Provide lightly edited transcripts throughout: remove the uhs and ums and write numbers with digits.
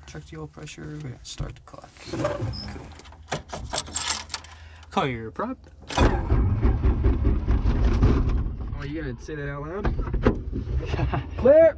check the oil pressure. We're gonna start the clock. Cool. Call your prop. Oh, you gonna say that out loud? Clear!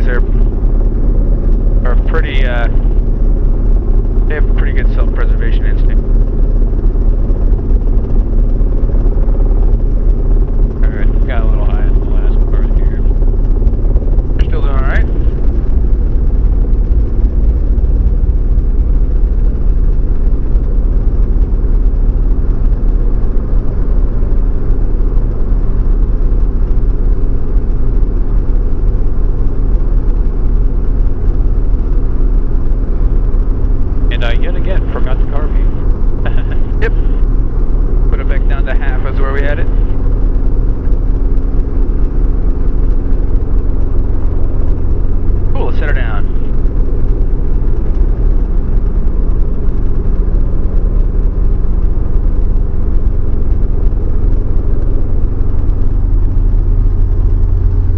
Series are pretty, they have pretty good self-preservation instinct. Alright, got a little high in the last part here. We're still doing alright. Yet again, forgot the car beat. Yep. Put it back down to half is where we had it. Cool, let's set her down.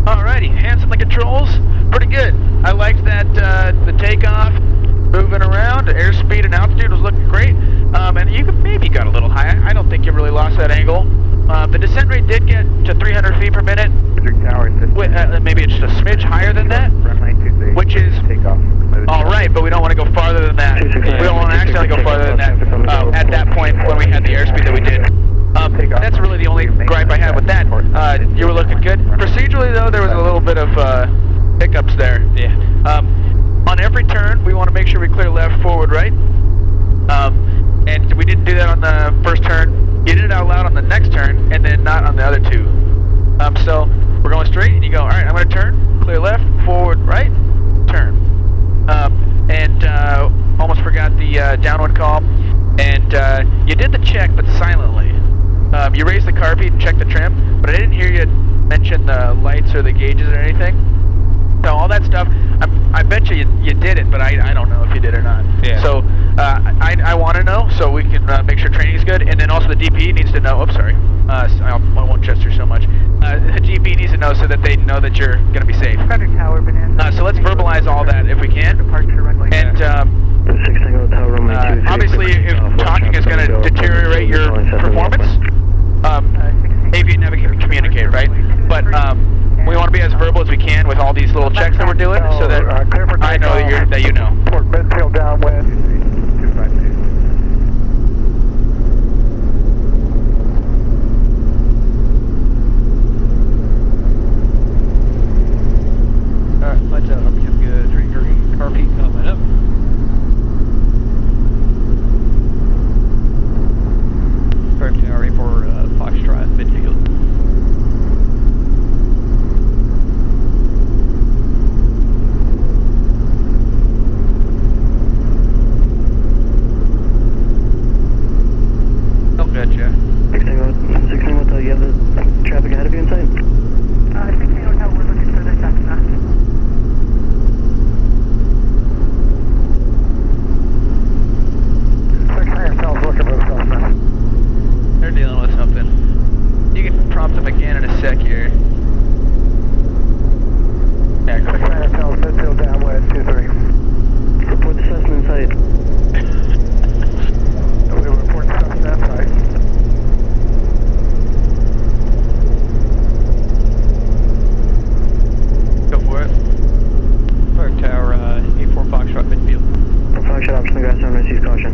Alrighty, hands on the controls. Pretty good. I liked that the takeoff. Moving around, airspeed and altitude was looking great, and you maybe got a little high. I don't think you really lost that angle. The descent rate did get to 300 feet per minute. Maybe it's just a smidge higher than that, which is all right, but we don't want to go farther than that. We don't want to accidentally go farther than that at that point when we had the airspeed that we did. That's really the only gripe I had with that. You were looking good. Procedurally, though, there was a little bit of hiccups there. Yeah. On every turn, we want to make sure we clear left, forward, right. And we didn't do that on the first turn. You did it out loud on the next turn, and then not on the other two. So we're going straight, and you go, all right, I'm going to turn, clear left, forward, right, turn. And almost forgot the downwind call. And you did the check, but silently. You raised the carpet and checked the trim, but I didn't hear you mention the lights or the gauges or anything. So all that stuff, I bet you did it, but I don't know if you did or not. Yeah. So I want to know so we can make sure training is good, and then also the DP needs to know. Oops, sorry, I won't gesture so much. The GP needs to know so that they know that you're going to be safe. So let's verbalize all that if we can. And obviously, if talking is going to deteriorate your performance, aviate, navigate, and communicate, right? But we want to be as verbal as we can with all these little checks that we're doing, so that I know that you know. Port midfield downwind. 252. Alright, lights out. Looking good. Green car peak coming up. Perfect. Ready for Foxtrot midfield. Gotcha. 16 Hotel, you have the traffic ahead of you in sight? 16 Hotel, we're looking for this after that. 16 Hotel's looking for this after. They're dealing with something. You can prompt them again in a sec here. Yeah, go 16 Hotel's midfield downwind, 23. Report the Cessna in sight. We report the Cessna in sight. Go for it. Park Tower, 84 Foxtrot midfield. Foxtrot option, the grass zone, receive caution.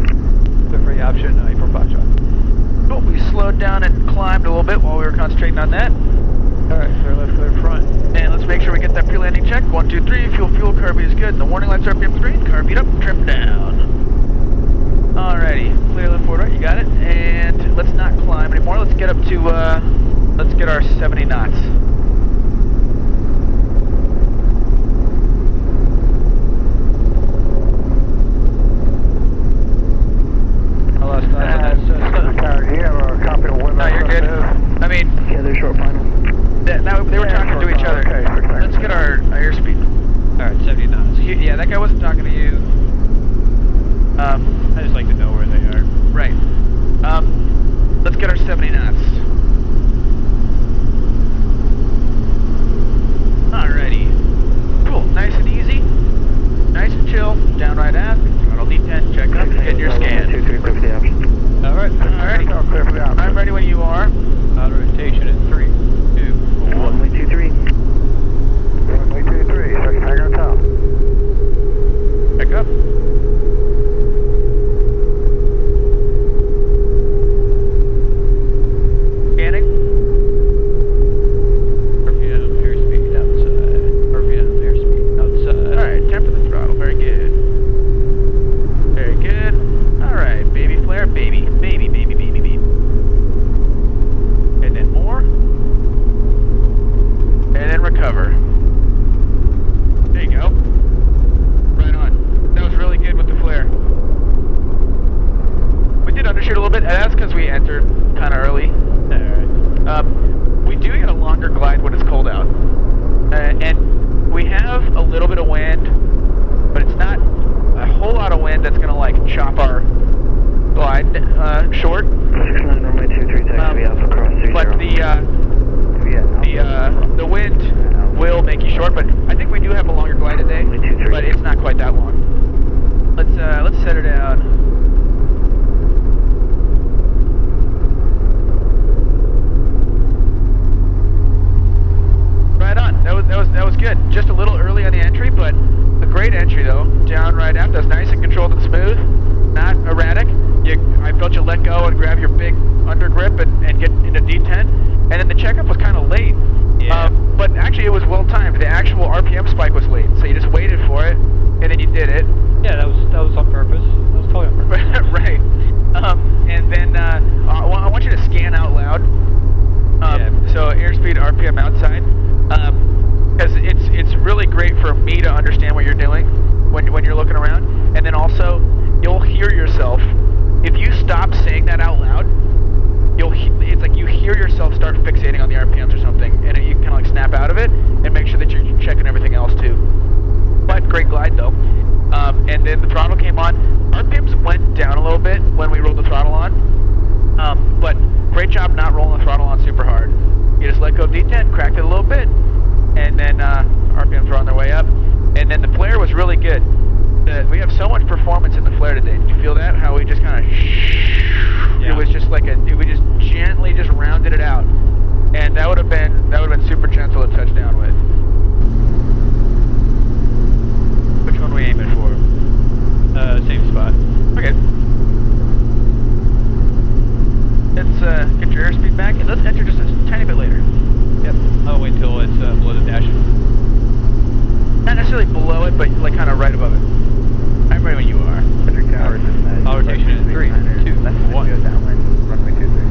The free option, 84 Foxtrot. Cool, we slowed down and climbed a little bit while we were concentrating on that. Alright, clear left, clear front. And let's make sure we get that pre-landing check. 1, 2, 3, fuel, car beat is good. The warning lights are RPM green, car beat up, trim down. Alrighty, clear left, forward, right, you got it. And let's not climb anymore. Let's get up to, let's get our 70 knots. I lost eyes on that. Do you have a copy of what? No, you're good. I mean, Yeah, they're short final. they were talking to each other. Okay, Let's get our airspeed. Alright, 70 knots. Yeah, that guy wasn't talking to you. I just like to know where they are. Right. Let's get our 70 knots. Alrighty. Cool. Nice and easy. Nice and chill. Down right aft. Throttle D10. Check up. Get your scan. 2, 3, clear for the option. Alright. Alrighty. I'm ready when you are. Auto rotation in 3, 2, 1. Runway 23. Runway 23, 6 hangar and recover. There you go. Right on. That was really good with the flare. We did undershoot a little bit, and that's because we entered kind of early. We do get a longer glide when it's cold out. And we have a little bit of wind, but it's not a whole lot of wind that's going to like chop our glide short. 69 runway 23 taxi Alpha cross 30. But the wind will make you short, but I think we do have a longer glide today, but it's not quite that long. Let's set her down. Right on. That was good. Just a little early on the entry, but a great entry though. Down right out. That's nice and controlled and smooth. Not erratic. I felt you let go and grab your big under grip and get into D10. And then the checkup was kind of late. Yeah. But actually it was well timed. The actual RPM spike was late, so you just waited for it, and then you did it. Yeah, that was on purpose. That was totally on purpose. Right. And then I want you to scan out loud. So airspeed, RPM outside. Because it's really great for me to understand what you're doing when you're looking around. And then also, you'll hear yourself. If you stop saying that out loud, it's like you hear yourself start fixating on the RPMs or something, and you kind of like snap out of it and make sure that you're checking everything else too. But great glide though. And then the throttle came on. RPMs went down a little bit when we rolled the throttle on. But great job not rolling the throttle on super hard. You just let go of D10, cracked it a little bit, and then RPMs were on their way up. And then the flare was really good. We have so much performance in the flare today. Did you feel that? How we just kind of Yeah. It was just like we just gently just rounded it out. And that would have been super gentle to touch down with. Which one are we aiming for? Same spot. Okay. Let's get your airspeed back, and let's enter just a tiny bit later. Yep. I'll wait till it's below the dash. Not necessarily below it, but like kind of right above it. I'm ready when you are. Patrick Towers is All rotation in 3, 2, 1. Go downwind, runway 23.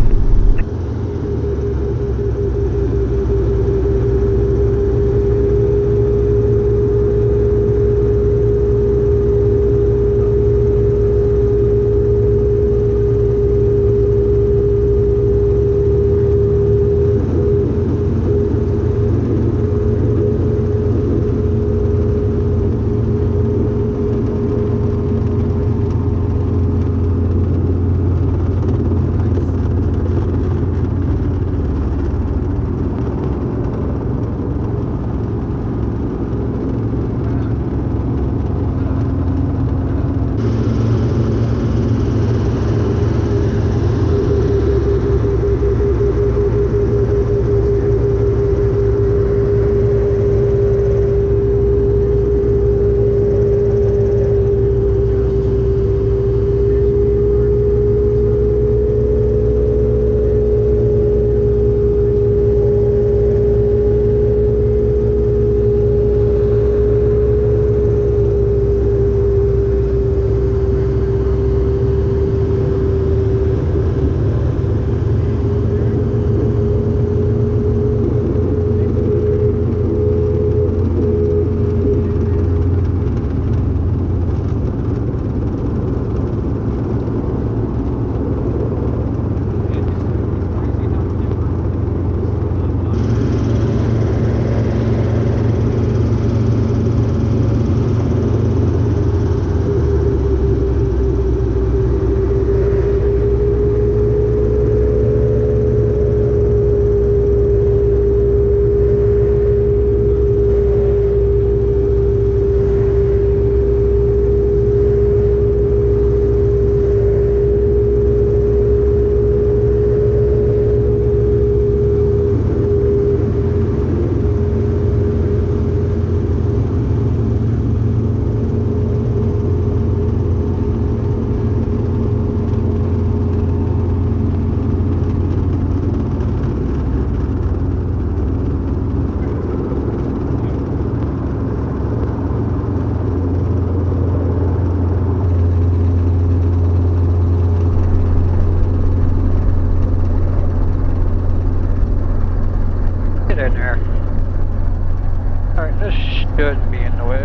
Alright, this should be in the way.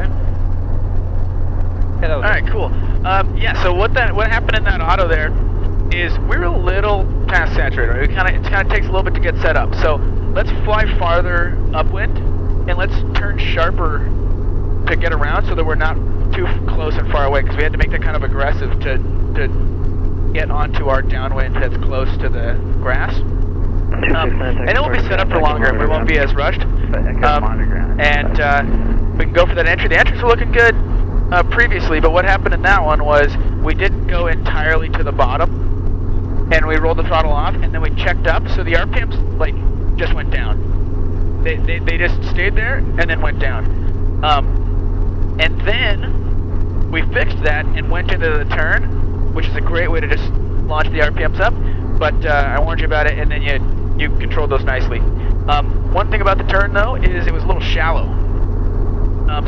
Yeah, that was Alright, cool. Yeah, so what happened in that auto there is we were a little past saturated. It kind of takes a little bit to get set up. So let's fly farther upwind and let's turn sharper to get around so that we're not too close and far away, because we had to make that kind of aggressive to get onto our downwind that's close to the grass. And it won't be set up for longer and we won't be as rushed. And we can go for that entry. The entries were looking good previously, but what happened in that one was we didn't go entirely to the bottom and we rolled the throttle off and then we checked up, so the RPMs like just went down. They just stayed there and then went down. And then we fixed that and went into the turn, which is a great way to just launch the RPMs up, but I warned you about it and then you controlled those nicely. One thing about the turn though is it was a little shallow.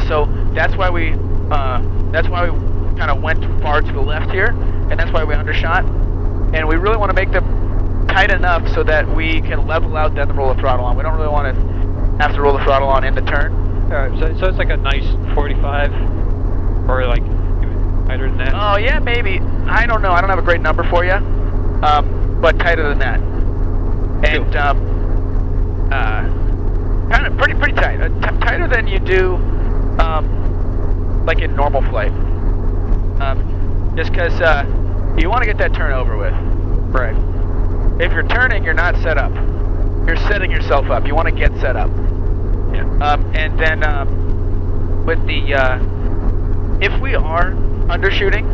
So that's why we kind of went far to the left here, and that's why we undershot. And we really want to make them tight enough so that we can level out, then roll the throttle on. We don't really want to have to roll the throttle on in the turn. Alright, so it's like a nice 45, or like even tighter than that? Oh yeah, maybe. I don't know. I don't have a great number for you, but tighter than that. And kind of pretty tight. Tighter than you do like in normal flight. Just because you want to get that turn over with. Right. If you're turning, you're not set up. You're setting yourself up. You want to get set up. Yeah. And then with the if we are undershooting,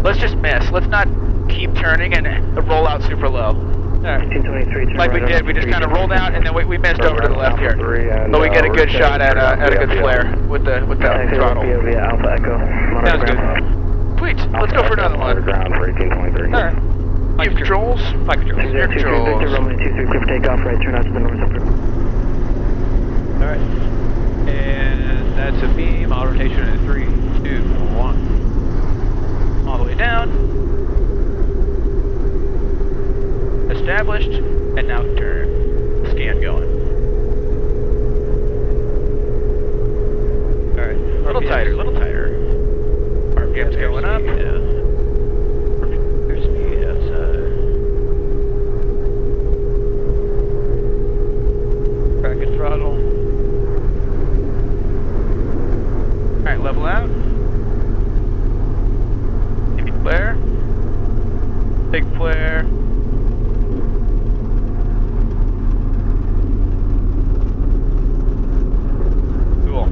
let's just miss. Let's not keep turning and roll out super low. Like we did. We just kind of rolled out and then we missed over to the left here. But we get a good shot at a good flare with the throttle. Sounds good. Sweet. Let's go for another one. Alright. You have controls? Flight controls. Your controls. Victor, Romeo 23, clear for takeoff, right, turn out to the north approach. Alright. And that's a beam, auto rotation in 3, 2, 1. All the way down. Established. And now turn. Scan going. Alright. A little tighter, a little tighter. RPM's going up. Yeah. Airspeed outside. Bracket throttle. Alright, level out. Maybe flare. Big flare. Cool.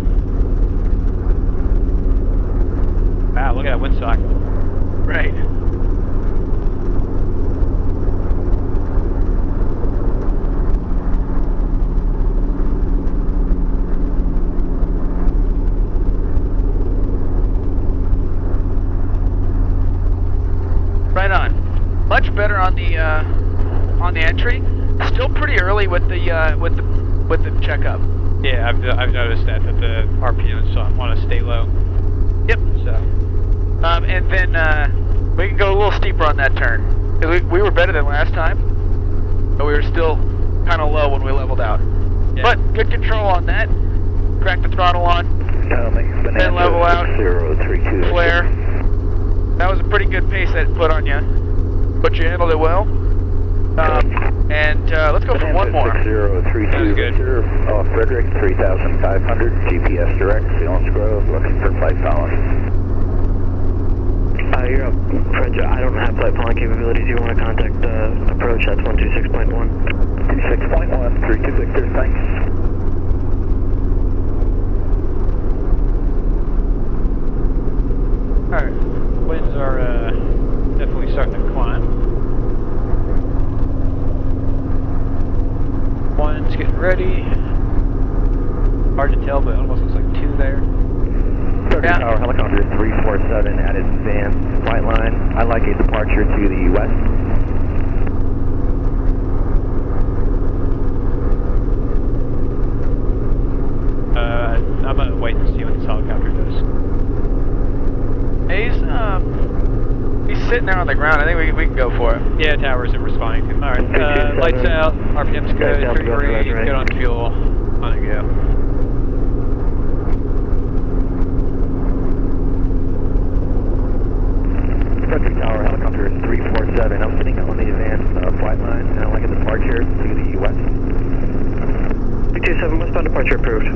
Wow, look at that windsock. Right. Right on. Much better on the entry. Still pretty early with the checkup. Yeah, I've noticed that the RPMs want to stay low. Yep. So. And then we can go a little steeper on that turn. 'Cause we were better than last time, but we were still kind of low when we leveled out. Yeah. But good control on that. Crack the throttle on. Then level out. 032. Flare. That was a pretty good pace that put on you, but you handled it well. And let's go for one more. 6032 Sounds good. Victor, Frederick 3500, GPS direct, Sealands Grove, looking for flight following. You're up, Fred. I don't have flight following capabilities. You want to contact approach, that's 126.1. 26.1, 32 Victor, thanks. Alright. Winds are definitely starting to climb. One's getting ready. Hard to tell, but it almost looks like 2 there. 30 Tower Helicopter 347 at its advanced flight line. I'd like a departure to the west. I'm gonna wait and see what this helicopter does. He's sitting there on the ground. I think we can go for it. Yeah, tower isn't responding to him. Alright, lights out, RPM's good, 3 green, good on fuel, on it go. Frederick Tower, helicopter 347. I'm sitting on the advanced flight line, and I'd like a departure to the west. 327, westbound departure approved.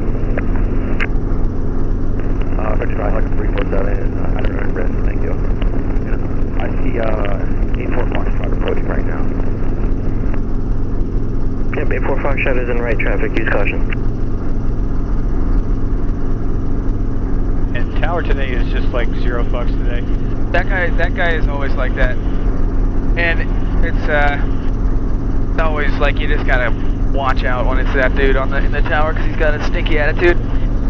Frederick Tower, helicopter 347, I don't earn risk, thank you. I see 84 Foxtrot approaching right now. Yep, 84 Foxtrot is in right traffic, use caution. And tower today is just like 0 fucks today. That guy is always like that. And it's always like you just gotta watch out when it's that dude in the tower because he's got a stinky attitude.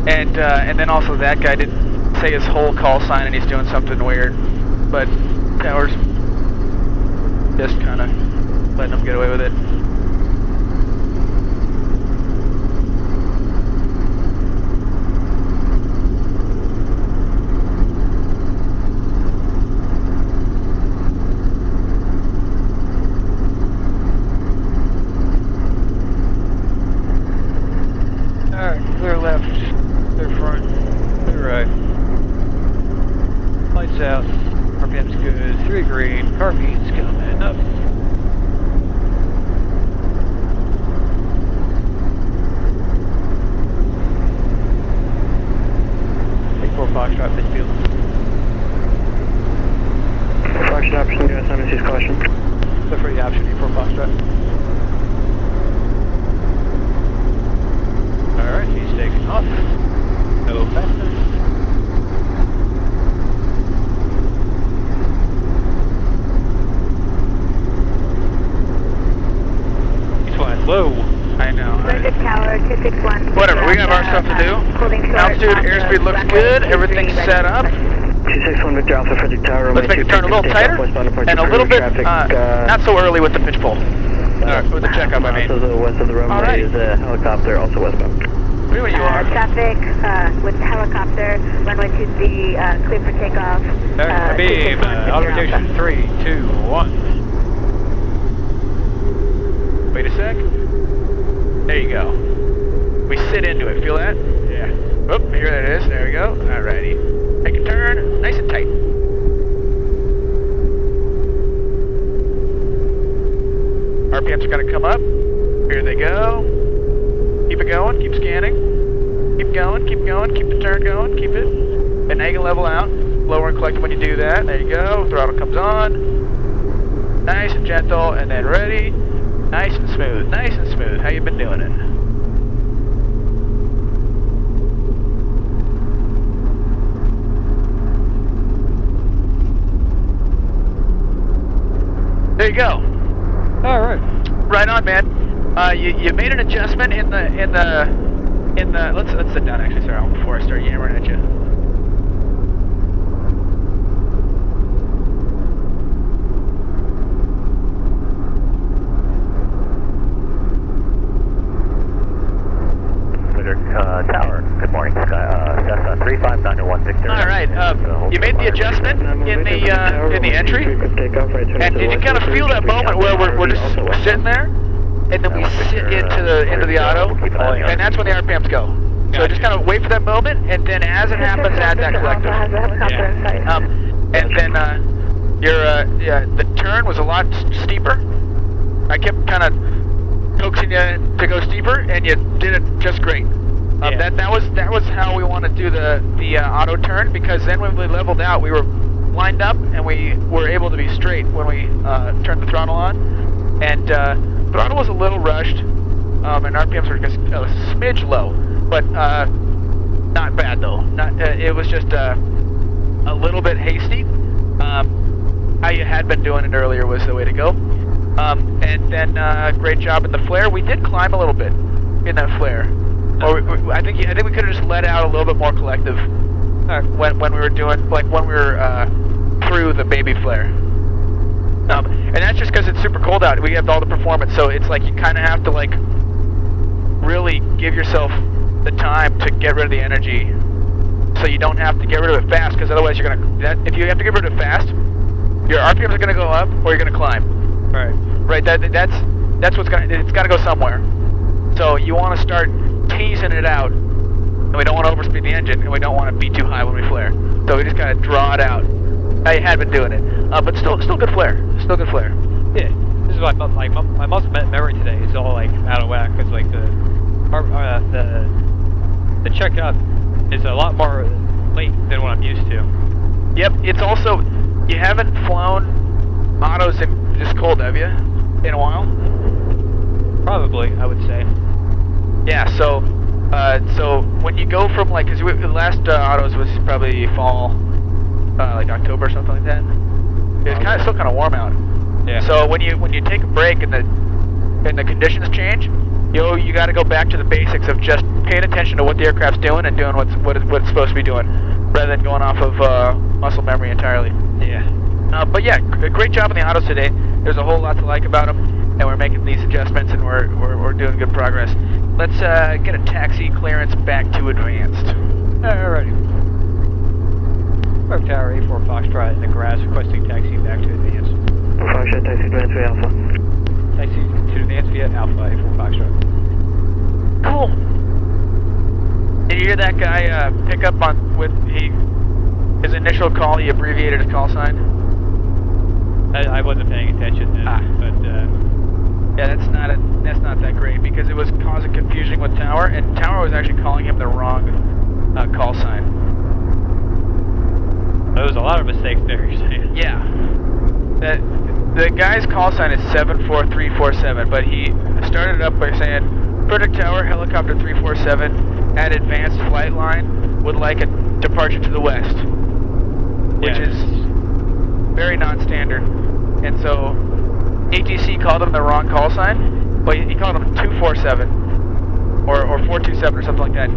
And then also that guy didn't say his whole call sign and he's doing something weird. But tower's just kind of letting him get away with it. Alright, clear left, clear front, clear right. Lights out, RPM's good, 3 green, car beats coming up. Take 4 Foxtrot, midfield. Foxtrot option, US Simons, use caution. Look for the option, 4 Foxtrot. Alright, he's taking off. Hello, faster. He's flying low. I know. Frederick Tower, 261. Whatever, we have our stuff to do. Altitude, airspeed looks good, everything's set up. 261 Victor Alpha, Frederick Tower. Let's make it turn a little tighter and a little bit, not so early with the pitch pull. With the checkup, I mean. To the west of the runway is a helicopter, also westbound. Where you are? Traffic with helicopter, runway 23, clear for takeoff. Beam, auto-rotation, 3, 2, 1. Wait a sec. There you go. We sit into it, feel that? Yeah. Oop, here it is, there we go. Alrighty. Make a turn, nice and tight. RPMs are gonna come up. Here they go. Keep it going, keep scanning. Keep going, keep going, keep the turn going, keep it. And angle level out. Lower and collect when you do that. There you go. Throttle comes on. Nice and gentle, and then ready. Nice and smooth, nice and smooth. How you been doing it? There you go. All right. Right on, man. You made an adjustment in the let's sit down actually, sorry, before I start yammering at you. Tower, good morning, Cessna 35901 Victor. All right, you made the adjustment in the entry, and did you kind of feel that moment where we're just sitting there, and then we sit into the auto, and that's when the RPMs go. So just kind of wait for that moment, and then as it happens, add that collective. And then the turn was a lot steeper. I kept kind of coaxing you to go steeper, and you did it just great. That was how we want to do the auto turn, because then when we leveled out, we were lined up and we were able to be straight when we turned the throttle on. And throttle was a little rushed, and RPMs were just a smidge low, but not bad though. It was just a little bit hasty. How you had been doing it earlier was the way to go. And then great job at the flare. We did climb a little bit in that flare. Or I think we could have just let out a little bit more collective when we were doing, like when we were through the baby flare. And that's just because it's super cold out. We have all the performance, so it's like you kind of have to like really give yourself the time to get rid of the energy, so you don't have to get rid of it fast. Because otherwise, you're gonna. If you have to get rid of it fast, your RPMs are gonna go up or you're gonna climb. Right. That's what's gonna. It's got to go somewhere. So you want to start teasing it out, and we don't want to overspeed the engine, and we don't want to be too high when we flare. So we just gotta draw it out. I had been doing it, but still good flare. Still good flare. Yeah, this is why my muscle memory today is all like out of whack because like the checkup is a lot more late than what I'm used to. Yep, it's also, you haven't flown autos in this cold, have you? In a while? Probably, I would say. Yeah, so when you go from like, cause the last autos was probably fall, like October or something like that. It's still kind of warm out. Yeah. So when you take a break and the conditions change, you got to go back to the basics of just paying attention to what the aircraft's doing and doing what it's supposed to be doing, rather than going off of muscle memory entirely. Yeah. But yeah, great job on the autos today. There's a whole lot to like about them, and we're making these adjustments, and we're doing good progress. Let's get a taxi clearance back to advanced. Alrighty. Park Tower 84 Foxtrot in the grass requesting taxi back to advance. Foxtrot, taxi advance via Alpha. Taxi to advance via Alpha 84 Foxtrot. Cool. Did you hear that guy pick up on his initial call? He abbreviated his call sign. I wasn't paying attention then, but yeah, that's not that great because it was causing confusion with Tower, and Tower was actually calling him the wrong call sign. there was a lot of mistakes there. You're saying? Yeah. The guy's call sign is 74347, but he started it up by saying, Project Tower, helicopter 347 at advanced flight line would like a departure to the west, which is very non-standard. And so ATC called him the wrong call sign, but he called him 247 or 427 or something like that.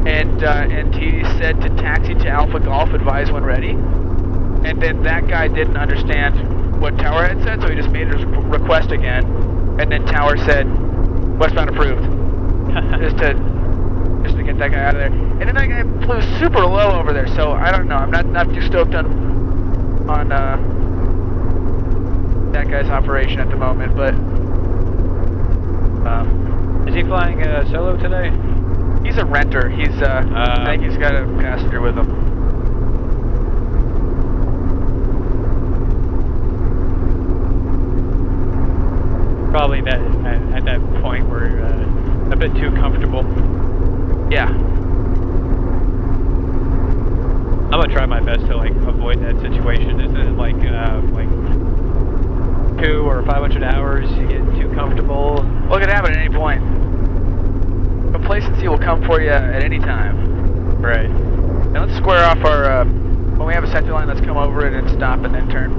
And he said to taxi to Alpha Golf, advise when ready. And then that guy didn't understand what Tower had said, so he just made his request again. And then Tower said, westbound approved. just to get that guy out of there. And then that guy flew super low over there, so I don't know. I'm not too stoked on that guy's operation at the moment, but is he flying solo today? he's a renter. He's I think he's got a passenger with him. Probably at that point we're a bit too comfortable. Yeah. I'm gonna try my best to like avoid that situation. Isn't it like 200 or 500 hours you get too comfortable? Well, it could happen at any point. Complacency will come for you at any time. Right. Now let's square off our, when we have a center line, let's come over it and stop and then turn.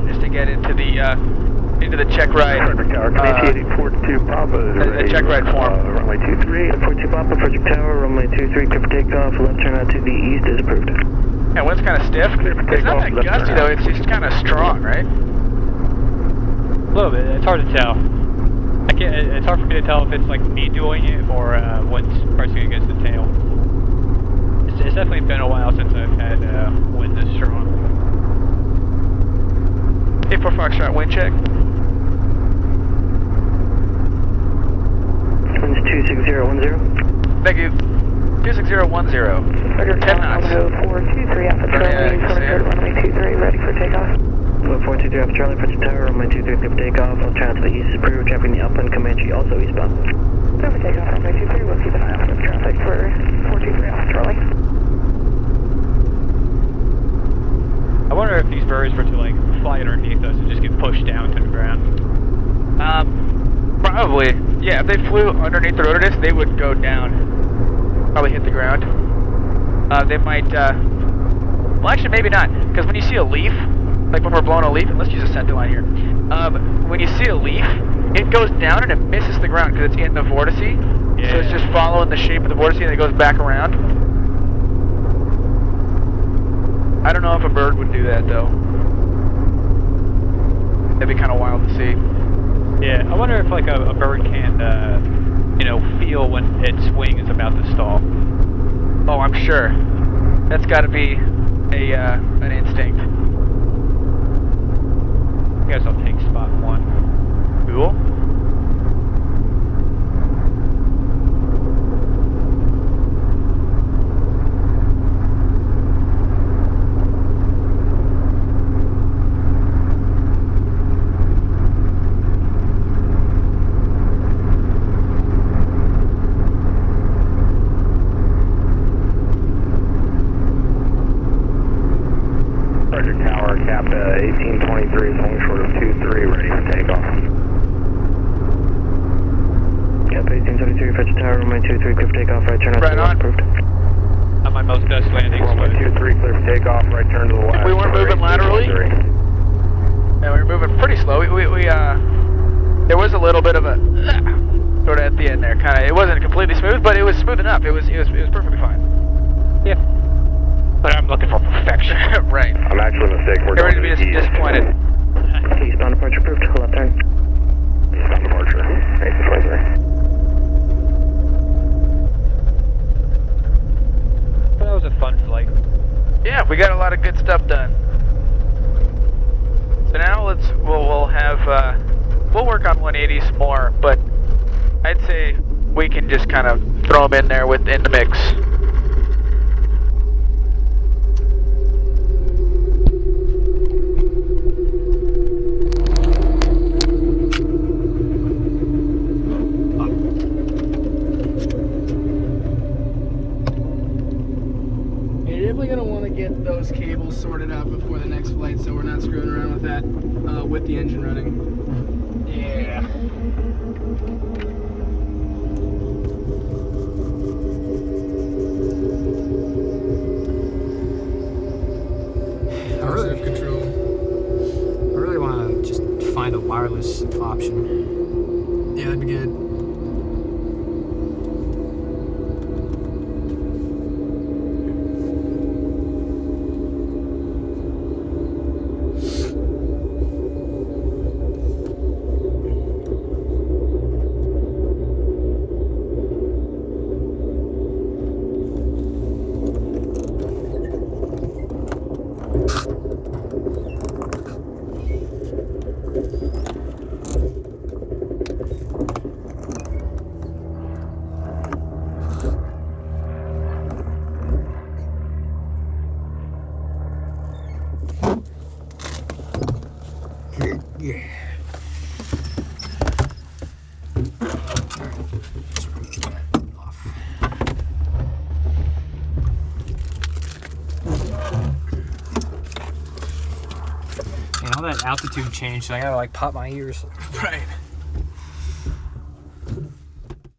Just to get into the check ride. Project Tower, Canadian 42 Papa. The check ride form. Runway 23. 42 Papa, Project Tower, runway 23, clear for takeoff, left turn out to the east is approved. Yeah, wind's kind of stiff. It's not that gusty though, it's just kind of strong, right? A little bit. It's hard to tell. It's hard for me to tell if it's like me doing it or wind's pressing against the tail. It's definitely been a while since I've had wind this strong. 84 Foxtrot, wind check. Wind's 26010. Thank you. 26010. 10 knots. 423 Alpha Charlie, runway 23, ready for takeoff. 423 Alpha Charlie, Project Tower, runway 23, clear for takeoff, left turn out to the east is approved, traffic in the Upland Comanche, also eastbound. Clear for takeoff, runway 23, we'll keep an eye out for traffic for 423 Alpha Charlie. I wonder if these birds were to like fly underneath us and just get pushed down to the ground. Probably. Yeah, if they flew underneath the rotor disc, they would go down. Probably hit the ground. They might, well actually maybe not, because when you see a leaf, like when we're blowing a leaf, and let's use a center line here. When you see a leaf, it goes down and it misses the ground because it's in the vortice. Yeah. So it's just following the shape of the vortice and it goes back around. I don't know if a bird would do that though. That'd be kind of wild to see. Yeah, I wonder if like a bird can, feel when its wing is about to stall. Oh, I'm sure. That's got to be an instinct. I guess I'll take spot 1. Cool. 1873, Fetch Tower, runway 23, clear for takeoff, right turn out Right to the on. left, approved. On my most best landings, Runway but 23, clear for takeoff, right turn to the left. We weren't moving laterally. And we were moving pretty slow. There was a little bit of a sort of at the end there, kind of. It wasn't completely smooth, but it was smooth enough. It was perfectly fine. yeah. But I'm looking for perfection. Right. I'm actually mistaken. We're Everybody going be to the east. disappointed. Eastbound departure approved, left turn. Eastbound departure. 1823. But that was a fun flight. Yeah, we got a lot of good stuff done. So now we'll work on 180s more, but I'd say we can just kind of throw them in there in the mix. You're definitely gonna want to get those cables sorted out before the next flight, so we're not screwing around with that with the engine running. Yeah. Positive control. I really want to just find a wireless option. Yeah, that'd be good. And all that altitude change, so I gotta like pop my ears. Right.